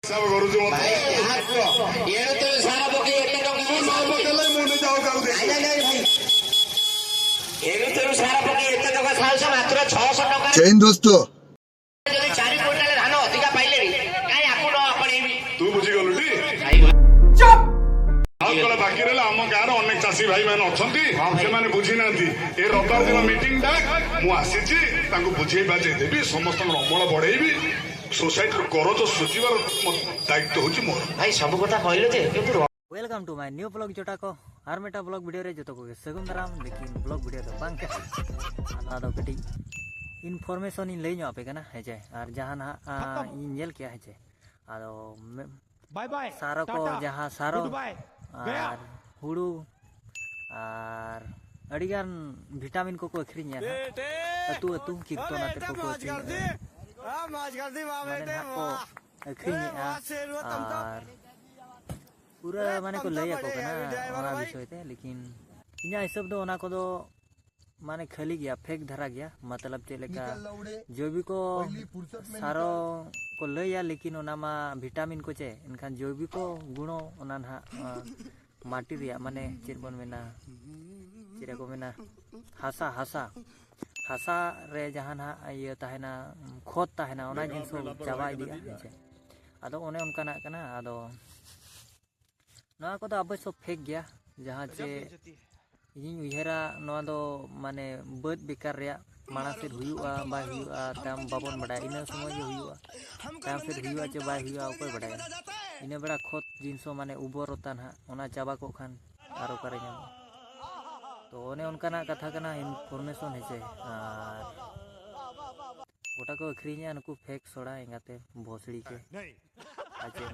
सब करू जो भाई हाथ को ये तो सारा बोके एते टका सब बदले मुने जाओ कर दे नहीं नहीं भाई ये तो सारा बोके एते टका साल से मात्र 600 टका जय हिंद दोस्तों যদি 4 क्विंटल धान अधिका पाइले काई आपु न आपण तू बुझी गलुटी चुप आकला बाकी रहला हम गार अनेक चासी भाई माने अछंती से माने बुझी नांती ए रविवार दिन मीटिंग डाक मु आसीची तांको बुझेई बाजे देबी समस्त अमल बढ़ेबी सोसाइटी कर जो सुझीबार दायित्व होची मोर भाई सब কথা কইলো যে কিন্তু welcome to my new blog जोटा को आर मेटा ब्लॉग वीडियो रे जतो को सगुन दाराम लेकिन ब्लॉग वीडियो तो बांग के आदा कटी इनफॉरमेशन इन लेញआपे कना है जे और जहां ना इन नेल किया है जे आदो बाय बाय सारो को जहां सारो और हुड़ू और अड़ीगान विटामिन को अखरिया अतु अतु कितो नाते को अखरिया और पूरा माने को लय को कना ओना विषय ते लेकिन इना हिसाब दो ओना को दो माने खाली गया फेक धरा गया मतलब चलेका जैविको सारो को लया लेकिन ओना मा विटामिन को चे इनखान जैविको गुणो ओना ना माटी रिया माने चिरबन मेना चिरा को मेना हासा हासा हासा रे जहां ना ये ताहेना खोद ताहेना ओना जिनसो चाबा इदिया छे आदो ओने उनकाना कना आदो ना को तो अवश्य फेक गया जहां चे इन उहेरा नवा दो माने बद बेकार रे माना से हुयुआ बा हुयुआ ताम बाबन बडा इना समय जे हुयुआ ताम से हुयुआ चे बा हुयुआ ओकर बडा इना बडा खोद जिनसो माने उबरता ना ओना चाबा को खान आरो करे ᱧᱟᱢ तो ओने उनकाना कथा कना इनफॉरमेशन हेचे आर गोटा को अखरिया नुकु फेक सोडा एंगाते भोसड़ी के आजे